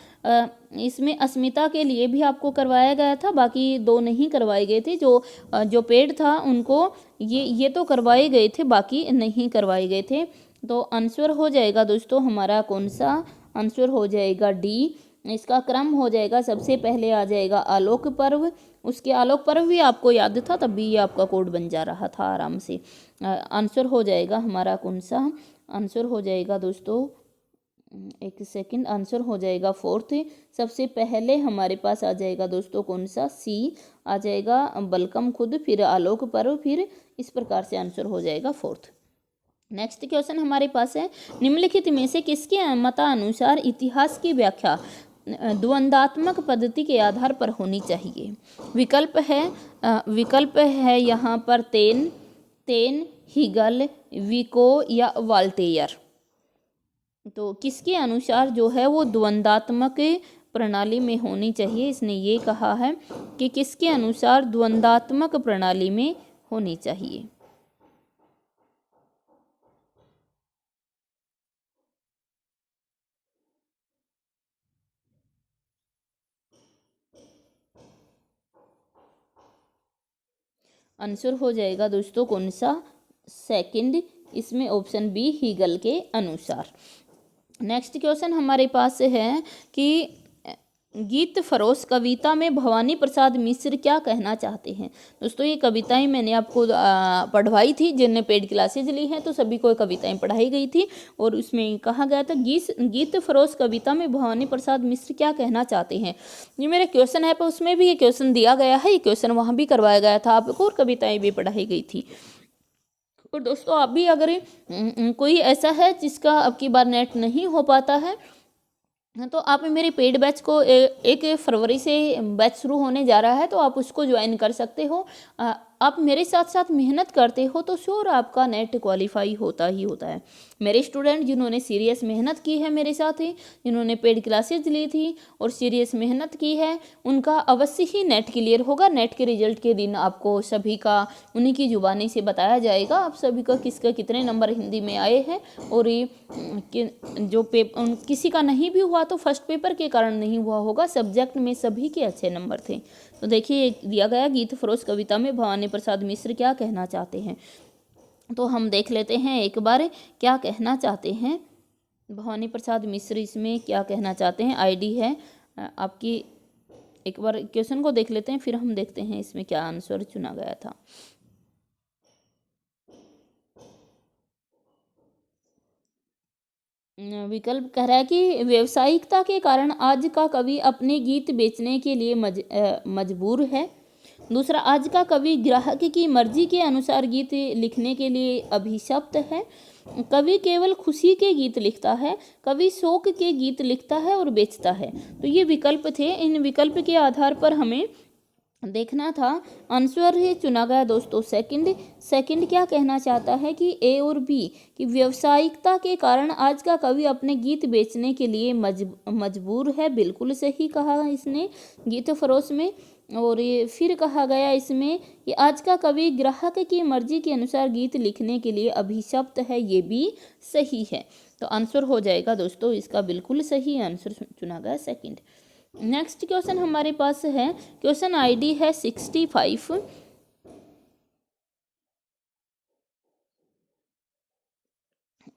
इसमें अस्मिता के लिए भी आपको करवाया गया था, बाकी 2 नहीं करवाए गए थे। जो पेड़ था उनको ये तो करवाए गए थे, बाकी नहीं करवाए गए थे। तो आंसर हो जाएगा दोस्तों हमारा कौन सा, आंसर हो जाएगा डी। इसका क्रम हो जाएगा, सबसे पहले आ जाएगा आलोक पर्व, उसके आलोक पर्व भी आपको याद था, तब भी ये आपका कोड बन जा रहा था आराम से। आंसर हो जाएगा हमारा कौन सा, आंसर हो जाएगा दोस्तों, एक सेकंड, आंसर हो जाएगा 4th। सबसे पहले हमारे पास आ जाएगा दोस्तों कौन सा, सी आ जाएगा, बलकम खुद, फिर आलोक पर्व, फिर इस प्रकार से आंसर हो जाएगा 4th। नेक्स्ट क्वेश्चन हमारे पास है, निम्नलिखित में से किसके मतानुसार इतिहास की व्याख्या द्वंद्वात्मक पद्धति के आधार पर होनी चाहिए। विकल्प है यहाँ पर तेन, हीगल, विको या वाल्टेयर। तो किसके अनुसार जो है वो द्वंद्वात्मक प्रणाली में होनी चाहिए, इसने ये कहा है कि किसके अनुसार द्वंद्वात्मक प्रणाली में होनी चाहिए। आंसर हो जाएगा दोस्तों कौन सा, सेकंड, इसमें ऑप्शन बी हीगल के अनुसार। नेक्स्ट क्वेश्चन हमारे पास है कि गीत फरोश कविता में भवानी प्रसाद मिश्र क्या कहना चाहते हैं। दोस्तों ये कविताएं मैंने आपको पढ़वाई थी, जिनने पेड क्लासेज ली हैं तो सभी को कविताएं पढ़ाई गई थी और उसमें कहा गया था गीत फरोश कविता में भवानी प्रसाद मिश्र क्या कहना चाहते हैं। ये मेरा क्वेश्चन है पर उसमें भी ये क्वेश्चन दिया गया है, ये क्वेश्चन वहाँ भी करवाया गया था आपको और कविताएँ भी पढ़ाई गई थी। और दोस्तों आप भी अगर कोई ऐसा है जिसका अब की बार नेट नहीं हो पाता है तो आप मेरे पेड बैच को 1 फरवरी से बैच शुरू होने जा रहा है तो आप उसको ज्वाइन कर सकते हो। आप मेरे साथ साथ मेहनत करते हो तो श्योर आपका नेट क्वालिफाई होता ही होता है। मेरे स्टूडेंट जिन्होंने सीरियस मेहनत की है मेरे साथ ही, जिन्होंने पेड क्लासेज ली थी और सीरियस मेहनत की है, उनका अवश्य ही नेट क्लियर होगा। नेट के रिजल्ट के दिन आपको सभी का उन्हीं की जुबानी से बताया जाएगा, आप सभी का किसका कितने नंबर हिंदी में आए हैं। और ये जो किसी का नहीं भी हुआ तो फर्स्ट पेपर के कारण नहीं हुआ होगा, सब्जेक्ट में सभी के अच्छे नंबर थे। तो देखिए दिया गया गीत फरोश कविता में भवानी प्रसाद मिश्र क्या कहना चाहते हैं, तो हम देख लेते हैं एक बार क्या कहना चाहते हैं भवानी प्रसाद मिश्र, इसमें क्या कहना चाहते हैं। आईडी है आपकी, एक बार क्वेश्चन को देख लेते हैं फिर हम देखते हैं इसमें क्या आंसर चुना गया था। विकल्प कह रहा है कि व्यावसायिकता के कारण आज का कवि अपने गीत बेचने के लिए मजबूर है। दूसरा, आज का कवि ग्राहक की मर्जी के अनुसार गीत लिखने के लिए अभिशप्त है। कवि केवल खुशी के गीत लिखता है, कवि शोक के गीत लिखता है और बेचता है। तो ये विकल्प थे, इन विकल्प के आधार पर हमें देखना था। आंसर है चुना गया दोस्तों सेकंड क्या कहना चाहता है कि ए और बी कि व्यावसायिकता के कारण आज का कवि अपने गीत बेचने के लिए मजबूर है। बिल्कुल सही कहा इसने गीत फरोश में। और ये फिर कहा गया इसमें कि आज का कवि ग्राहक की मर्जी के अनुसार गीत लिखने के लिए अभिशप्त है, ये भी सही है। तो आंसर हो जाएगा दोस्तों इसका बिल्कुल सही आंसर चुना गया सेकंड। नेक्स्ट क्वेश्चन हमारे पास है, क्वेश्चन आईडी है 65।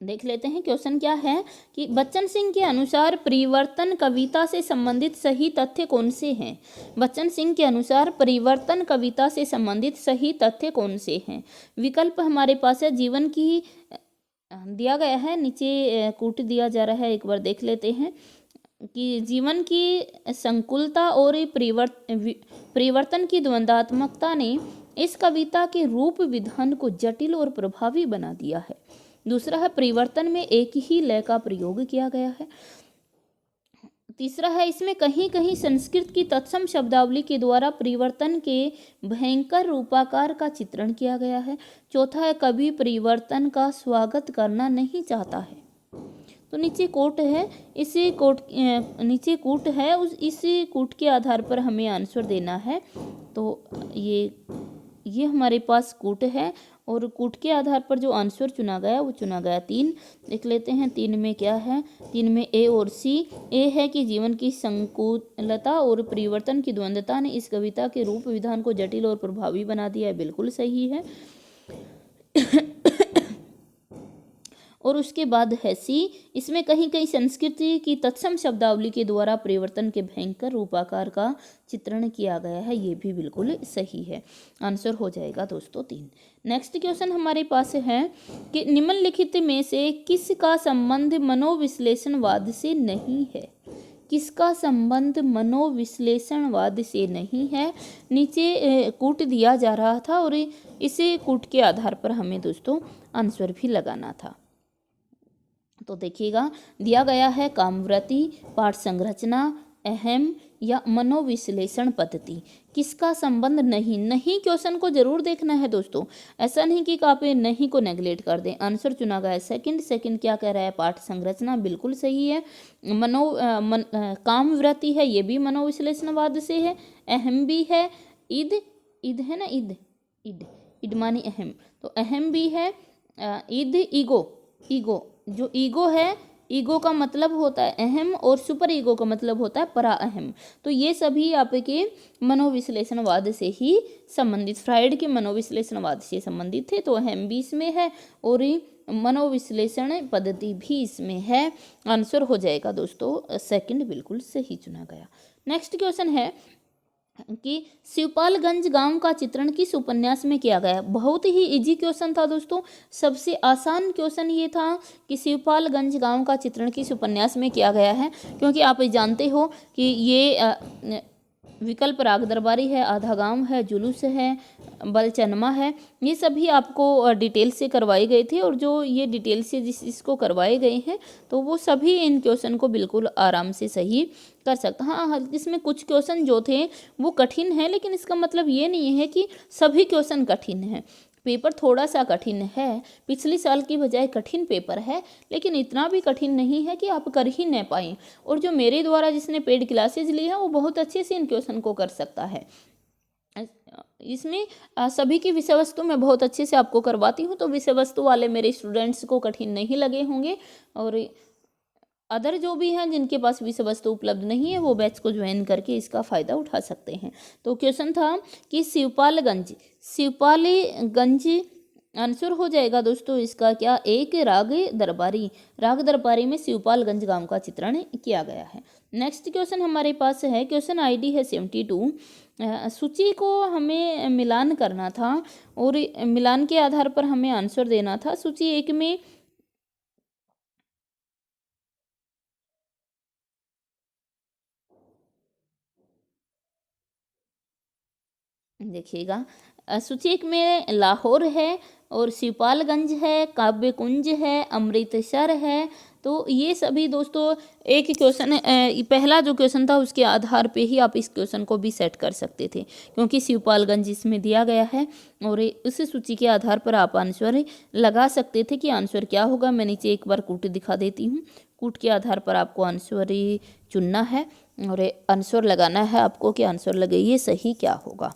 देख लेते हैं क्वेश्चन क्या है कि बच्चन सिंह के अनुसार परिवर्तन कविता से संबंधित सही तथ्य कौन से हैं। बच्चन सिंह के अनुसार परिवर्तन कविता से संबंधित सही तथ्य कौन से हैं। विकल्प हमारे पास है जीवन की, दिया गया है नीचे कूट दिया जा रहा है, एक बार देख लेते हैं कि जीवन की संकुलता और परिवर्तन की द्वंद्वात्मकता ने इस कविता के रूप विधान को जटिल और प्रभावी बना दिया है। दूसरा है परिवर्तन में एक ही लय का प्रयोग किया गया है। तीसरा है इसमें कहीं कहीं संस्कृत की तत्सम शब्दावली के द्वारा परिवर्तन के भयंकर रूपाकार का चित्रण किया गया है। चौथा है कवि परिवर्तन का स्वागत करना नहीं चाहता है। तो नीचे कोट है, इसी कोट नीचे कूट है, इस कूट के आधार पर हमें आंसर देना है। तो ये हमारे पास कूट है और कूट के आधार पर जो आंसर चुना गया वो चुना गया 3। देख लेते हैं 3 में क्या है। 3 में ए और सी। ए है कि जीवन की संकुलता और परिवर्तन की द्वंद्वता ने इस कविता के रूप विधान को जटिल और प्रभावी बना दिया है, बिल्कुल सही है। और उसके बाद है सी, इसमें कहीं कहीं संस्कृति की तत्सम शब्दावली के द्वारा परिवर्तन के भयंकर रूपाकार का चित्रण किया गया है, ये भी बिल्कुल सही है। आंसर हो जाएगा दोस्तों 3। नेक्स्ट क्वेश्चन हमारे पास है कि निम्नलिखित में से किसका संबंध मनोविश्लेषणवाद से नहीं है। किसका संबंध मनोविश्लेषणवाद से नहीं है। नीचे कूट दिया जा रहा था और इसे कूट के आधार पर हमें दोस्तों आंसर भी लगाना था। तो देखिएगा दिया गया है कामवृत्ति, पाठ संरचना, अहम या मनोविश्लेषण पद्धति। किसका संबंध नहीं, नहीं क्वेश्चन को जरूर देखना है दोस्तों, ऐसा नहीं कि आप नहीं को नेगलेक्ट कर दें। आंसर चुना गया है सेकंड क्या कह रहा है, पाठ संरचना बिल्कुल सही है। कामवृत्ति है, ये भी मनोविश्लेषणवाद से है। अहम भी है, ईद ईद है ना, ईद ईद ईद मानी अहम, तो अहम भी है। ईद ईगो जो ईगो है, ईगो का मतलब होता है अहम और सुपर ईगो का मतलब होता है परा अहम। तो ये सभी आपके मनोविश्लेषणवाद से ही संबंधित, फ्राइड के मनोविश्लेषणवाद से संबंधित थे। तो अहम भी इसमें है और मनोविश्लेषण पद्धति भी इसमें है। आंसर हो जाएगा दोस्तों सेकंड बिल्कुल सही चुना गया। नेक्स्ट क्वेश्चन है कि शिवपालगंज गांव का चित्रण किस उपन्यास में किया गया। बहुत ही इजी क्वेश्चन था दोस्तों, सबसे आसान क्वेश्चन ये था कि शिवपालगंज गांव का चित्रण किस उपन्यास में किया गया है। क्योंकि आप जानते हो कि ये विकल्प राग दरबारी है, आधा गांव है, जुलूस है, बलचनमा है, ये सभी आपको डिटेल से करवाए गए थे। और जो ये डिटेल से जिसको करवाए गए हैं तो वो सभी इन क्वेश्चन को बिल्कुल आराम से सही कर सकता। हाँ, इसमें कुछ क्वेश्चन जो थे वो कठिन है, लेकिन इसका मतलब ये नहीं है कि सभी क्वेश्चन कठिन हैं। पेपर थोड़ा सा कठिन है, पिछले साल की बजाय कठिन पेपर है, लेकिन इतना भी कठिन नहीं है कि आप कर ही न पाएँ। और जो मेरे द्वारा जिसने पेड क्लासेज ली है वो बहुत अच्छे से इन क्वेश्चन को कर सकता है। इसमें सभी की विषय वस्तु मैं बहुत अच्छे से आपको करवाती हूँ, तो विषय वस्तु वाले मेरे स्टूडेंट्स को कठिन नहीं लगे होंगे। और अदर जो भी हैं जिनके पास विषय वस्तु उपलब्ध नहीं है वो बैच को ज्वाइन करके इसका फ़ायदा उठा सकते हैं। तो क्वेश्चन था कि शिवपालगंज आंसर हो जाएगा दोस्तों इसका क्या, एक राग दरबारी में शिवपालगंज गांव का चित्रण किया गया है। नेक्स्ट क्वेश्चन हमारे पास है, क्वेश्चन आईडी है 72। सूची को हमें मिलान करना था और मिलान के आधार पर हमें आंसर देना था। सूची एक में देखिएगा, सूची एक में लाहौर है और शिवपालगंज है, काव्य कुंज है, अमृतसर है। तो ये सभी दोस्तों एक क्वेश्चन, पहला जो क्वेश्चन था उसके आधार पे ही आप इस क्वेश्चन को भी सेट कर सकते थे, क्योंकि शिवपालगंज इसमें दिया गया है और उस सूची के आधार पर आप आंसर लगा सकते थे कि आंसर क्या होगा। मैं नीचे एक बार कूट दिखा देती हूँ। कूट के आधार पर आपको आंसर चुनना है और आंसर लगाना है आपको कि आंसर लगाइए सही क्या होगा।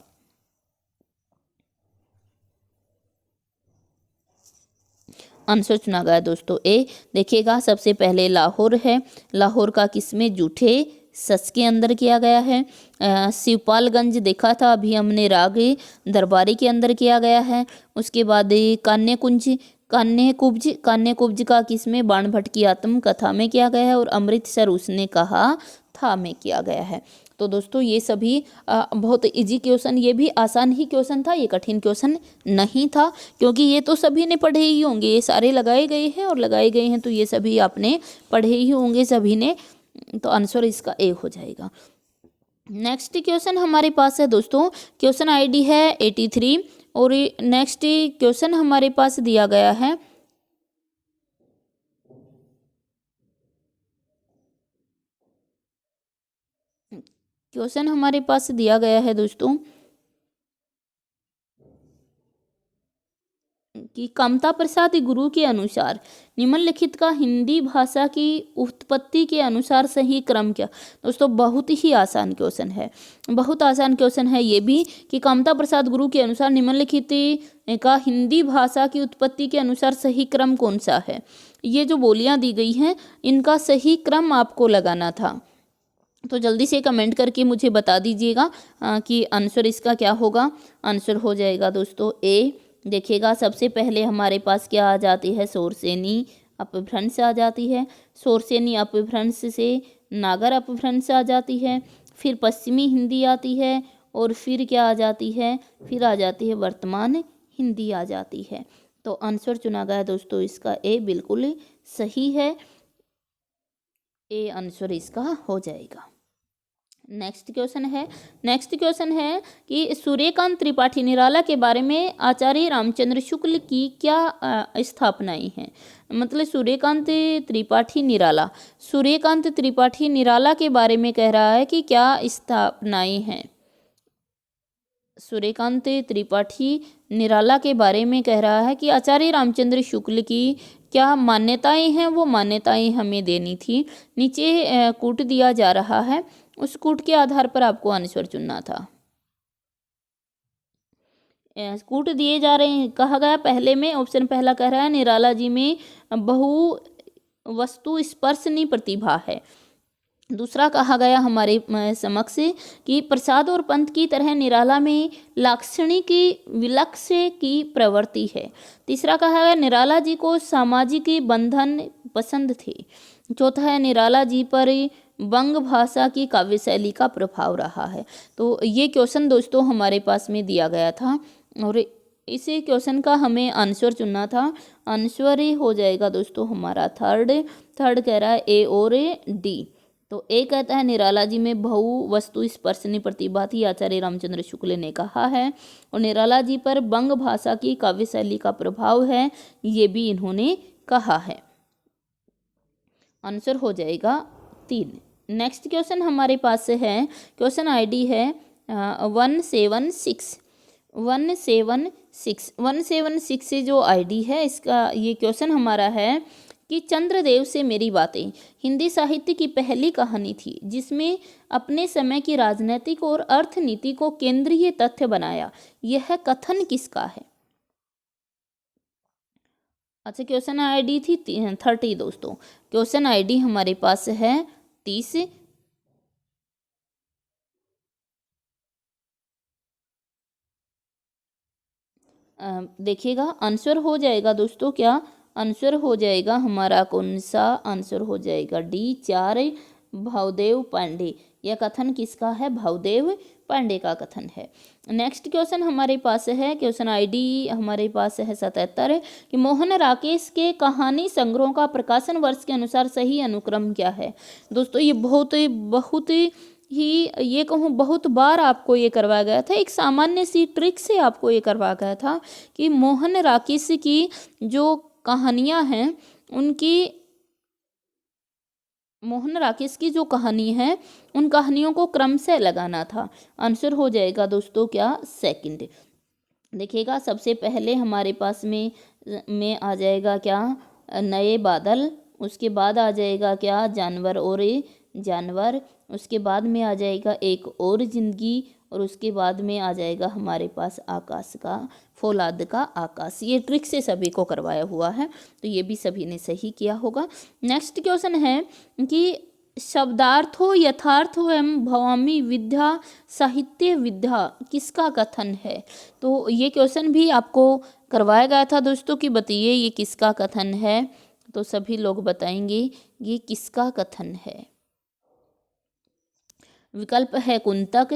आंसर चुना गया दोस्तों ए। देखिएगा सबसे पहले लाहौर है, लाहौर का किसमें, जूठे सस के अंदर किया गया है। शिवपालगंज देखा था अभी हमने, राग दरबारी के अंदर किया गया है। उसके बाद कान्य कुब्ज का किसमें, बाणभट्ट की आत्मकथा में किया गया है। और अमृतसर उसने कहा था में किया गया है। तो दोस्तों ये सभी बहुत इजी क्वेश्चन, ये भी आसान ही क्वेश्चन था, ये कठिन क्वेश्चन नहीं था, क्योंकि ये तो सभी ने पढ़े ही होंगे, ये सारे लगाए गए हैं और लगाए गए हैं तो ये सभी आपने पढ़े ही होंगे सभी ने। तो आंसर इसका ए हो जाएगा। नेक्स्ट क्वेश्चन हमारे पास है दोस्तों, क्वेश्चन आईडी है 83 और नेक्स्ट क्वेश्चन हमारे पास दिया गया है दोस्तों कि कामता प्रसाद गुरु के अनुसार निम्नलिखित का हिंदी भाषा की उत्पत्ति के अनुसार सही क्रम क्या। दोस्तों बहुत ही आसान क्वेश्चन है, बहुत आसान क्वेश्चन है ये भी, कि कामता प्रसाद गुरु के अनुसार निम्नलिखित का हिंदी भाषा की उत्पत्ति के अनुसार सही क्रम कौन सा है। ये जो बोलियां दी गई हैं इनका सही क्रम आपको लगाना था। तो जल्दी से कमेंट करके मुझे बता दीजिएगा कि आंसर इसका क्या होगा। आंसर हो जाएगा दोस्तों ए। देखिएगा सबसे पहले हमारे पास क्या आ जाती है, सोरसेनी अपभ्रंश आ जाती है। सोरसेनी अपभ्रंश से नागर अपभ्रंश आ जाती है, फिर पश्चिमी हिंदी आती है और फिर क्या आ जाती है, फिर आ जाती है वर्तमान हिंदी आ जाती है। तो आंसर चुना गया दोस्तों इसका ए बिल्कुल सही है। ए आंसर इसका हो जाएगा। नेक्स्ट क्वेश्चन है कि सूर्यकांत त्रिपाठी निराला के बारे में आचार्य रामचंद्र शुक्ल की क्या स्थापनाएं हैं। मतलब सूर्यकांत त्रिपाठी निराला के बारे में कह रहा है कि क्या स्थापनाएं हैं। सूर्यकांत त्रिपाठी निराला के बारे में कह रहा है कि आचार्य रामचंद्र शुक्ल की क्या मान्यताएं हैं, वो मान्यताएं हमें देनी थी। नीचे कूट दिया जा रहा है, उस कूट के आधार पर आपको आंसर चुनना था। कूट दिए जा रहे हैं। कहा गया पहले में ऑप्शन पहला कह रहा है निराला जी में बहु वस्तु स्पर्शनीय प्रतिभा है। दूसरा कहा गया हमारे समक्ष कि प्रसाद और पंत की तरह निराला में लाक्षणिक विलक्ष्य की प्रवृत्ति है। तीसरा कहा गया निराला जी को सामाजिक बंधन पसंद थे। चौथा है निराला जी पर बंग भाषा की काव्य शैली का प्रभाव रहा है। तो ये क्वेश्चन दोस्तों हमारे पास में दिया गया था और इसी क्वेश्चन का हमें आंसर चुनना था। आंसर हो जाएगा दोस्तों हमारा थर्ड कह रहा है ए और डी। तो ए कहता है निराला जी में बहु वस्तु स्पर्शनीय प्रतिभा थी, आचार्य रामचंद्र शुक्ल ने कहा है। और निराला जी पर बंग भाषा की काव्य शैली का प्रभाव है, ये भी इन्होंने कहा है। आंसर हो जाएगा 3। नेक्स्ट क्वेश्चन हमारे पास है, क्वेश्चन आईडी है 176 से जो आईडी है इसका ये क्वेश्चन हमारा है कि चंद्रदेव से मेरी बातें हिंदी साहित्य की पहली कहानी थी जिसमें अपने समय की राजनीतिक और अर्थनीति को केंद्रीय तथ्य बनाया। यह कथन किसका है। अच्छा, क्वेश्चन आईडी थी 30 दोस्तों। क्वेश्चन आईडी हमारे पास है 30। देखिएगा आंसर हो जाएगा दोस्तों, क्या आंसर हो जाएगा हमारा कौन सा आंसर हो जाएगा डी 4 भावदेव पांडे। यह कथन किसका है, भावदेव पांडे का कथन है। नेक्स्ट क्वेश्चन हमारे पास है, क्वेश्चन आईडी हमारे पास है 77 कि मोहन राकेश के कहानी संग्रहों का प्रकाशन वर्ष के अनुसार सही अनुक्रम क्या है। दोस्तों ये बहुत ही ये कहूँ बहुत बार आपको ये करवाया गया था, एक सामान्य सी ट्रिक से आपको ये करवाया गया था कि मोहन राकेश की जो कहानियाँ हैं मोहन राकेश की जो कहानी है उन कहानियों को क्रम से लगाना था। आंसर हो जाएगा दोस्तों क्या सेकंड। देखिएगा सबसे पहले हमारे पास में आ जाएगा क्या नए बादल, उसके बाद आ जाएगा क्या जानवर और जानवर, उसके बाद में आ जाएगा एक और जिंदगी और उसके बाद में आ जाएगा हमारे पास आकाश का फौलाद का आकाश। ये ट्रिक से सभी को करवाया हुआ है, तो ये भी सभी ने सही किया होगा। नेक्स्ट क्वेश्चन है कि शब्दार्थो यथार्थ एवं भवामी विद्या साहित्य विद्या किसका कथन है। तो ये क्वेश्चन भी आपको करवाया गया था दोस्तों कि बताइए ये किसका कथन है। तो सभी लोग बताएंगे ये किसका कथन है। विकल्प है कुंतक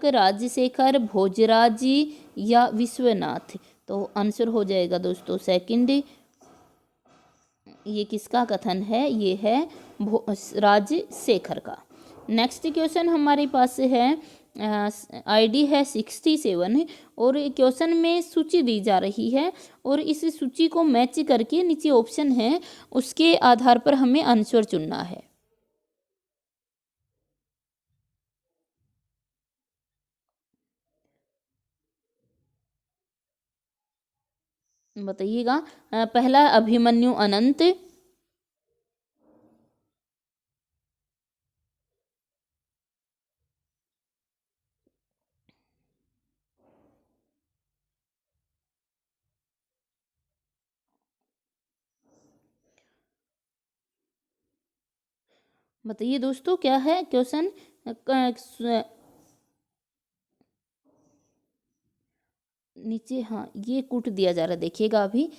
राजशेखर भोजराज या विश्वनाथ। तो आंसर हो जाएगा दोस्तों सेकंड। ये किसका कथन है, ये है राजशेखर का। नेक्स्ट क्वेश्चन हमारे पास है आईडी है 67 और क्वेश्चन में सूची दी जा रही है और इस सूची को मैच करके नीचे ऑप्शन है उसके आधार पर हमें आंसर चुनना है। बताइएगा पहला अभिमन्यु अनंत, बताइए दोस्तों क्या है क्वेश्चन। नीचे हाँ ये कूट दिया जा रहा है, देखिएगा अभी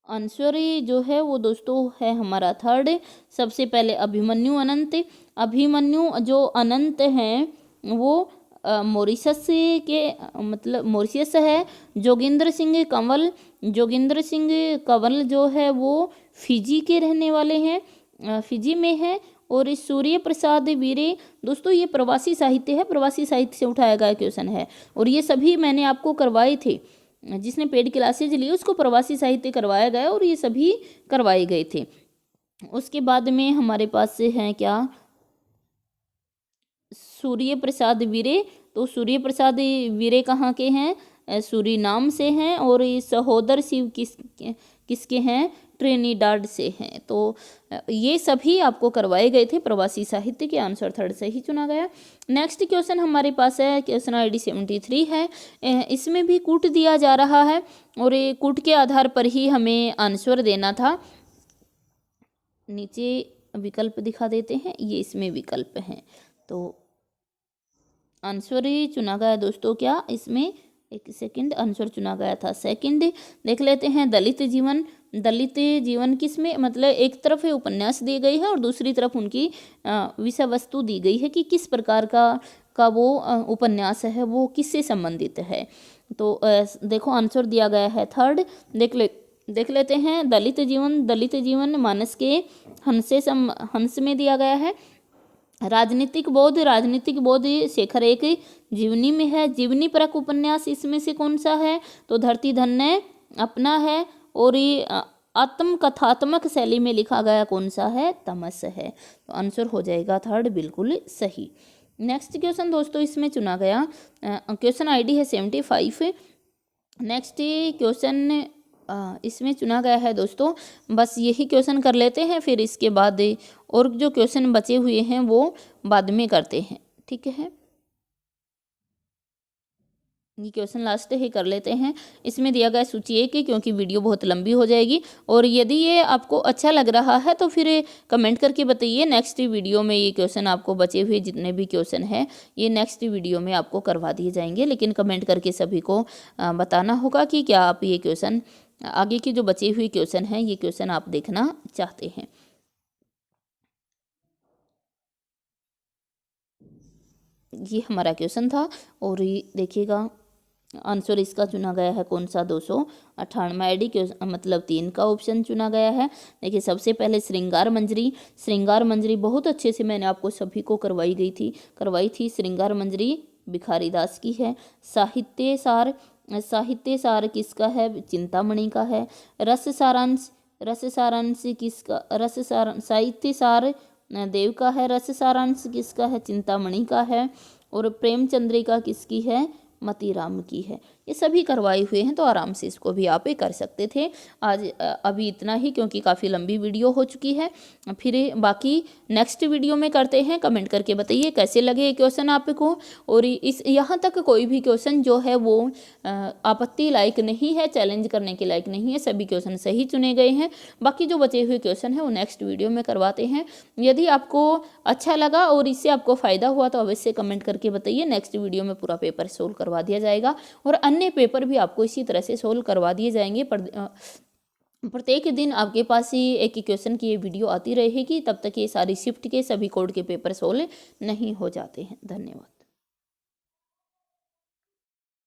आंसर जो है वो दोस्तों है हमारा थर्ड। सबसे पहले अभिमन्यु अनंत, अभिमन्यु जो अनंत हैं वो मॉरिशस के मतलब मॉरिशस है। जोगिंदर सिंह कंवल जो है वो फिजी के रहने वाले हैं, फिजी में है। और इस सूर्य प्रसाद वीरे, दोस्तों ये प्रवासी साहित्य है, प्रवासी साहित्य से उठाया गया क्वेश्चन है। और ये सभी मैंने आपको करवाए थे, जिसने पेड क्लासेज ली उसको प्रवासी साहित्य करवाया गया और ये सभी करवाए गए थे। उसके बाद में हमारे पास से हैं क्या, सूर्य प्रसाद वीरे। तो सूर्य प्रसाद वीरे कहाँ के हैं, सूरीनाम से हैं। और ये सहोदर शिव किसके हैं, ट्रिनिडाड से हैं। तो ये सभी आपको करवाए गए थे प्रवासी साहित्य के। आंसर थर्ड सही चुना गया। नेक्स्ट क्वेश्चन हमारे पास है क्वेश्चन ID 73 है। इसमें भी कूट दिया जा रहा है और ये कूट के आधार पर ही हमें आंसर देना था। नीचे विकल्प दिखा देते हैं, ये इसमें विकल्प हैं। तो आंसर ही चुना गया दोस्तों क्या, इसमें एक सेकंड, आंसर चुना गया था सेकंड। देख लेते हैं दलित जीवन किसमें, मतलब एक तरफ उपन्यास दी गई है और दूसरी तरफ उनकी विषय वस्तु दी गई है कि किस प्रकार का वो उपन्यास है, वो किससे संबंधित है। तो देखो आंसर दिया गया है थर्ड। देख लेते हैं दलित जीवन मानस के हंस में दिया गया है। राजनीतिक बोध शेखर एक जीवनी में है। जीवनी परक उपन्यास इसमें से कौन सा है, तो धरती धन्य अपना है। और ये आत्मकथात्मक शैली में लिखा गया कौन सा है, तमस है। तो आंसर हो जाएगा थर्ड बिल्कुल सही। नेक्स्ट क्वेश्चन दोस्तों इसमें चुना गया क्वेश्चन ID है 75। नेक्स्ट क्वेश्चन इसमें चुना गया है दोस्तों, बस यही क्वेश्चन कर लेते हैं, फिर इसके बाद और जो क्वेश्चन बचे हुए हैं वो बाद में करते हैं, ठीक है। ये क्वेश्चन लास्ट ही कर लेते हैं। इसमें दिया गया सूची एक, क्योंकि वीडियो बहुत लंबी हो जाएगी। और यदि ये आपको अच्छा लग रहा है तो फिर कमेंट करके बताइए। नेक्स्ट वीडियो में ये क्वेश्चन आपको बचे हुए जितने भी क्वेश्चन हैं ये नेक्स्ट वीडियो में आपको करवा दिए जाएंगे, लेकिन कमेंट करके सभी को बताना होगा कि क्या आप ये क्वेश्चन, आगे के जो बचे हुए क्वेश्चन हैं ये क्वेश्चन आप देखना चाहते हैं। ये हमारा क्वेश्चन था और ये देखिएगा आंसर इसका चुना गया है कौन सा, 298 ID मतलब 3 का ऑप्शन चुना गया है। देखिए सबसे पहले श्रृंगार मंजरी बहुत अच्छे से मैंने आपको सभी को करवाई थी। श्रृंगार मंजरी भिखारी दास की है। साहित्य सार किसका है, चिंतामणि का है। रस सारांश किसका, साहित्य सार देव का है। रस सारांश किसका है, चिंतामणि का है। और प्रेम चंद्रिका किसकी है, मतीराम की है। ये सभी करवाए हुए हैं, तो आराम से इसको भी आप कर सकते थे। आज अभी इतना ही, क्योंकि काफ़ी लंबी वीडियो हो चुकी है। फिर बाकी नेक्स्ट वीडियो में करते हैं। कमेंट करके बताइए कैसे लगे ये क्वेश्चन आपको। और इस यहाँ तक कोई भी क्वेश्चन जो है वो आपत्ति लायक नहीं है, चैलेंज करने के लायक नहीं है। सभी क्वेश्चन सही चुने गए हैं। बाकी जो बचे हुए क्वेश्चन हैं वो नेक्स्ट वीडियो में करवाते हैं। यदि आपको अच्छा लगा और इससे आपको फ़ायदा हुआ तो अवश्य कमेंट करके बताइए। नेक्स्ट वीडियो में पूरा पेपर सोल्व करवा दिया जाएगा और अन्य पेपर भी आपको इसी तरह से सोल्व करवा दिए जाएंगे। प्रत्येक दिन आपके पास ही एक क्वेश्चन की ये वीडियो आती रहेगी, तब तक ये सारी शिफ्ट के सभी कोड के पेपर सोल्व नहीं हो जाते हैं। धन्यवाद।